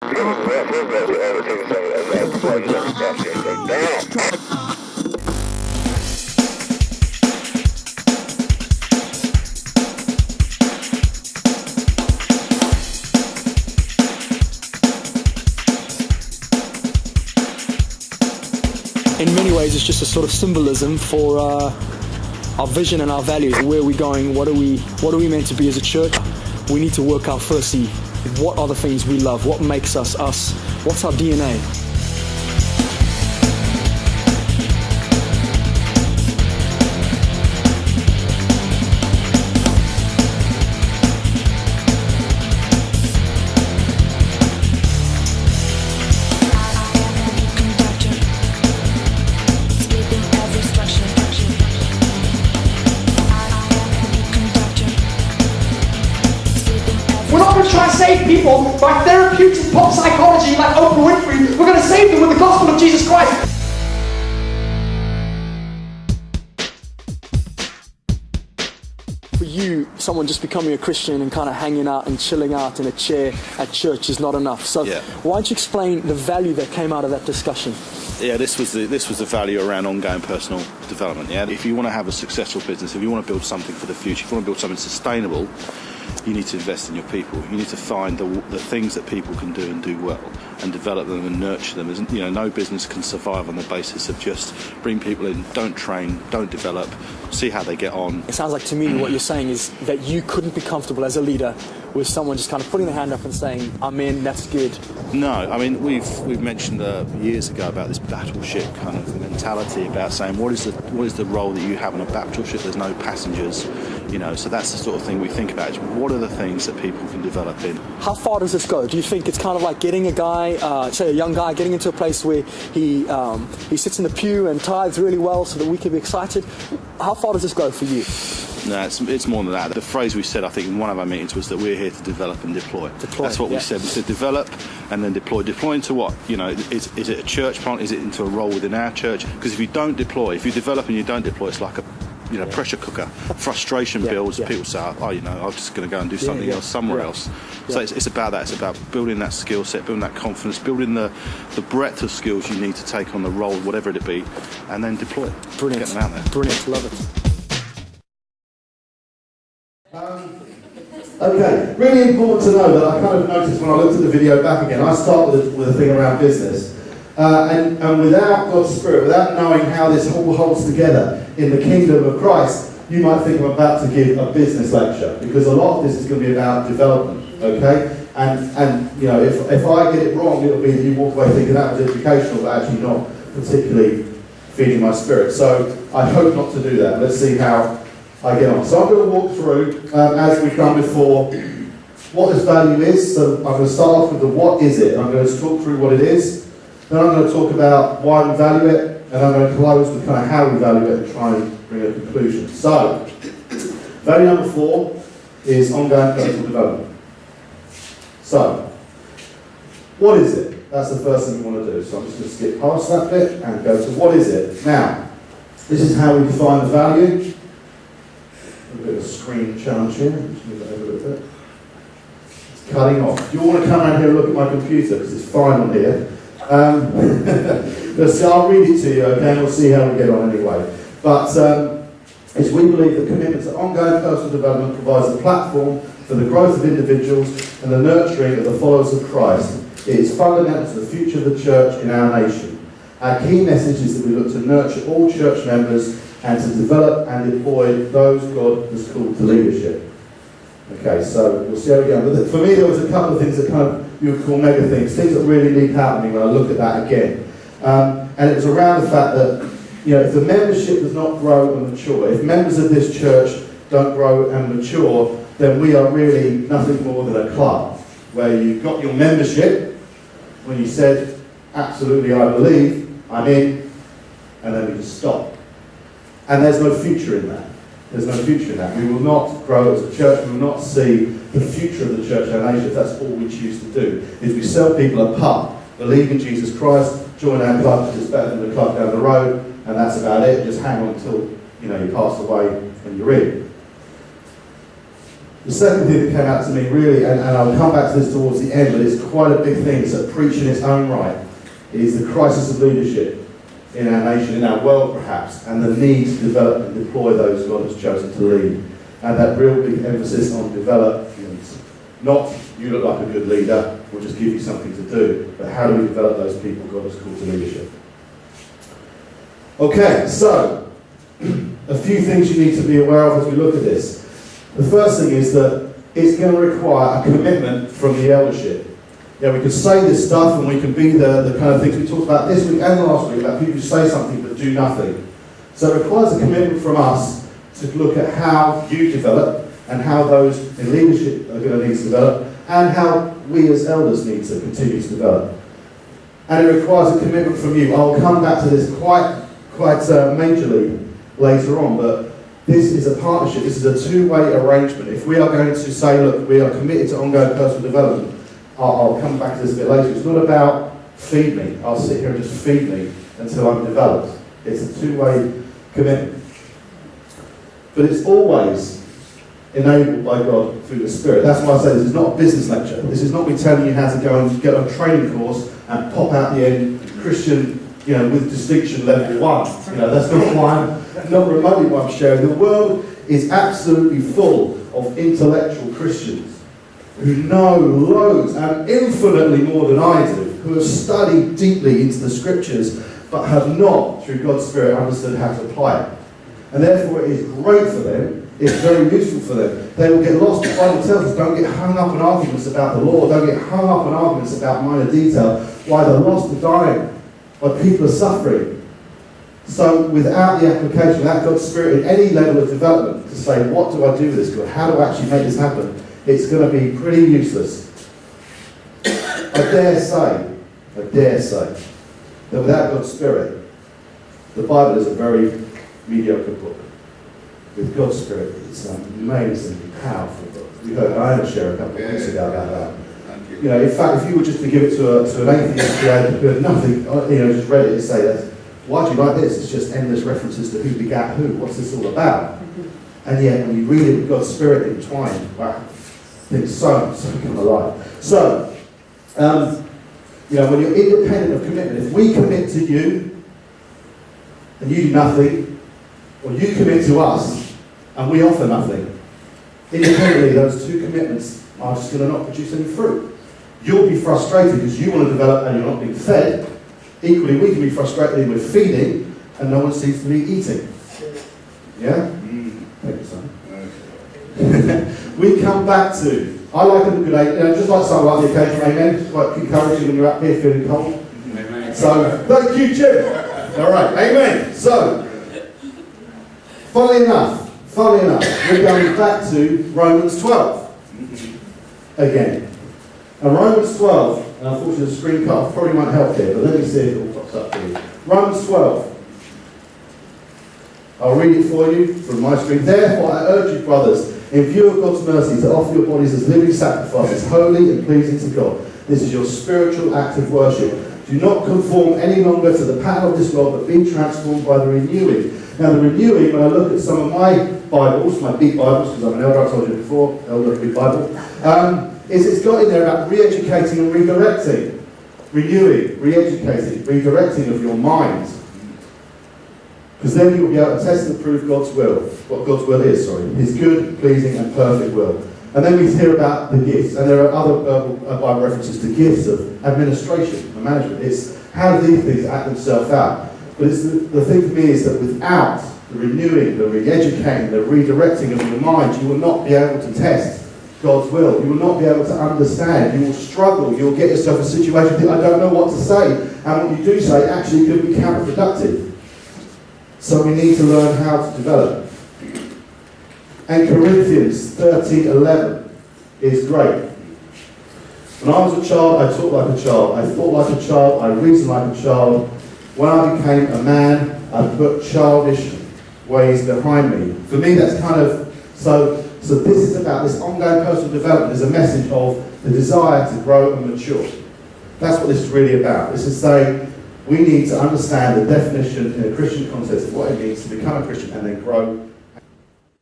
In many ways, it's just a sort of symbolism for our vision and our values. Where are we going? What are we meant to be as a church? We need to work out firstly, what are the things we love? What makes us us? What's our DNA? We're not going to try and save people by therapeutic pop psychology like Oprah Winfrey. We're going to save them with the gospel of Jesus Christ. For you, someone just becoming a Christian and kind of hanging out and chilling out in a chair at church is not enough. So why don't you explain the value that came out of that discussion? Yeah, this was the value around ongoing personal development. Yeah, if you want to have a successful business, if you want to build something for the future, if you want to build something sustainable, you need to invest in your people. You need to find the things that people can do and do well, and develop them and nurture them. You know, no business can survive on the basis of just bring people in, don't train, don't develop, see how they get on. It sounds like to me what you're saying is that you couldn't be comfortable as a leader with someone just kind of putting their hand up and saying, I'm in, that's good. No, I mean, we've mentioned years ago about this battleship kind of mentality, about saying what is the role that you have on a battleship? There's no passengers, you know, so that's the sort of thing we think about. What are the things that people can develop in? How far does this go? Do you think it's kind of like getting a guy, say a young guy, getting into a place where he sits in the pew and tithes really well so that we can be excited? How far does this go for you? No, it's more than that. The phrase we said, I think, in one of our meetings was that we're here to develop and deploy. That's what we said. We said develop and then deploy. Deploy into what? You know, is it a church plant? Is it into a role within our church? Because if you don't deploy, if you develop and you don't deploy, it's like a pressure cooker. Frustration builds. People say, oh, you know, I'm just going to go and do something else somewhere else. So it's about that. It's about building that skill set, building that confidence, building the breadth of skills you need to take on the role, whatever it be, and then deploy. Brilliant. Get them out there. Brilliant. Love it. Okay, really important to know that I kind of noticed when I looked at the video back again, I start with a thing around business. And without God's Spirit, without knowing how this all holds together in the kingdom of Christ, you might think I'm about to give a business lecture, because a lot of this is going to be about development, okay? And you know, if I get it wrong, it'll be that you walk away thinking that was educational, but actually not particularly feeding my spirit. So I hope not to do that. Let's see how I get on. So I'm going to walk through, as we've done before, what this value is. So I'm going to start off with the what is it. I'm going to talk through what it is. Then I'm going to talk about why we value it. And I'm going to close with kind of how we value it and try and bring a conclusion. So, value number 4 is ongoing personal development. So, what is it? That's the first thing we want to do. So I'm just going to skip past that bit and go to what is it. Now, this is how we define the value. A bit of a screen challenge here. Just move that over a little bit. It's cutting off. Do you want to come around here and look at my computer? Because it's fine on here. So I'll read it to you, okay, and we'll see how we get on anyway. But it's we believe that commitment to ongoing personal development provides a platform for the growth of individuals and the nurturing of the followers of Christ. It is fundamental to the future of the church in our nation. Our key message is that we look to nurture all church members and to develop and deploy those God has called to leadership. Okay, so we'll see how we go. But for me, there was a couple of things that kind of you would call mega things that really need happening when I look at that again. And it was around the fact that, you know, if the membership does not grow and mature, if members of this church don't grow and mature, then we are really nothing more than a club where you got your membership when you said, absolutely, I believe, I'm in, and then we just stop. And there's no future in that. There's no future in that. We will not grow as a church. We will not see the future of the church in our nation if that's all we choose to do. Is we sell people a pub, believe in Jesus Christ, join our club because it's better than the club down the road, and that's about it. Just hang on until you pass away and you're in. The second thing that came out to me really, and I'll come back to this towards the end, but it's quite a big thing, it's a preach in its own right, is the crisis of leadership in our nation, in our world perhaps, and the need to develop and deploy those God has chosen to lead. And that real big emphasis on development. Not, you look like a good leader, we'll just give you something to do, but how do we develop those people God has called to leadership? Okay, so, a few things you need to be aware of as we look at this. The first thing is that it's going to require a commitment from the eldership. Yeah, we can say this stuff and we can be the kind of things we talked about this week and last week, about people who say something but do nothing. So it requires a commitment from us to look at how you develop and how those in leadership are going to need to develop and how we as elders need to continue to develop. And it requires a commitment from you. I'll come back to this quite majorly later on, but this is a partnership, this is a two-way arrangement. If we are going to say, look, we are committed to ongoing personal development, I'll come back to this a bit later. It's not about feed me, I'll sit here and just feed me until I'm developed. It's a two-way commitment. But it's always enabled by God through the Spirit. That's why I say this is not a business lecture. This is not me telling you how to go and get on a training course and pop out the end Christian, with distinction level 1. That's not why I'm, not remotely why I'm sharing. The world is absolutely full of intellectual Christians who know loads and infinitely more than I do, who have studied deeply into the scriptures, but have not, through God's Spirit, understood how to apply it. And therefore it is great for them, it's very useful for them. They will get lost. The Bible tells us, don't get hung up on arguments about the law, don't get hung up on arguments about minor detail, why the lost are dying, why people are suffering. So without the application, without God's Spirit in any level of development, to say, what do I do with this, God? How do I actually make this happen? It's going to be pretty useless. I dare say, that without God's Spirit, the Bible is a very mediocre book. With God's Spirit, it's an amazingly powerful book. We heard Ian share a couple of weeks ago about that. In fact, if you were just to give it to an atheist who had nothing, just read it and say that, why do you like this? It's just endless references to who begat who. What's this all about? And yet, when you read it with God's Spirit entwined, wow, things so come alive. So, when you're independent of commitment, if we commit to you and you do nothing, or you commit to us and we offer nothing, independently those two commitments are just going to not produce any fruit. You'll be frustrated because you want to develop and you're not being fed. Equally, we can be frustrated with feeding and no one seems to be eating. Yeah? Thank you, son. We come back to, I like a good age, just like some like the occasional amen, it's quite encouraging when you're up here feeling cold. Amen. So, thank you, Jim. All right, amen. So, funnily enough, we're going back to Romans 12 again. And Romans 12, and unfortunately the screen cut off probably won't help here, but let me see if it all pops up for you. Romans 12. I'll read it for you from my screen. Therefore, I urge you, brothers, in view of God's mercy, to offer your bodies as living sacrifices, holy and pleasing to God. This is your spiritual act of worship. Do not conform any longer to the pattern of this world, but be transformed by the renewing. Now, the renewing, when I look at some of my Bibles, my big Bibles, because I'm an elder, I told you before, elder, big Bible, is it's got in there about re-educating and redirecting. Renewing, re-educating, redirecting of your mind. Because then you'll be able to test and prove God's will. What God's will is, His good, pleasing and perfect will. And then we hear about the gifts. And there are other Bible references to gifts of administration and management. It's how do these things act themselves out. But it's the thing for me is that without the renewing, the re-educating, the redirecting of your mind, you will not be able to test God's will. You will not be able to understand. You will struggle. You'll get yourself in a situation that I don't know what to say. And what you do say actually could be counterproductive. So we need to learn how to develop. And Corinthians 13:11 is great. When I was a child, I talked like a child. I thought like a child. I reasoned like a child. When I became a man, I put childish ways behind me. For me, that's kind of, so this is about this ongoing personal development is a message of the desire to grow and mature. That's what this is really about. This is saying we need to understand the definition in a Christian context of what it means to become a Christian and then grow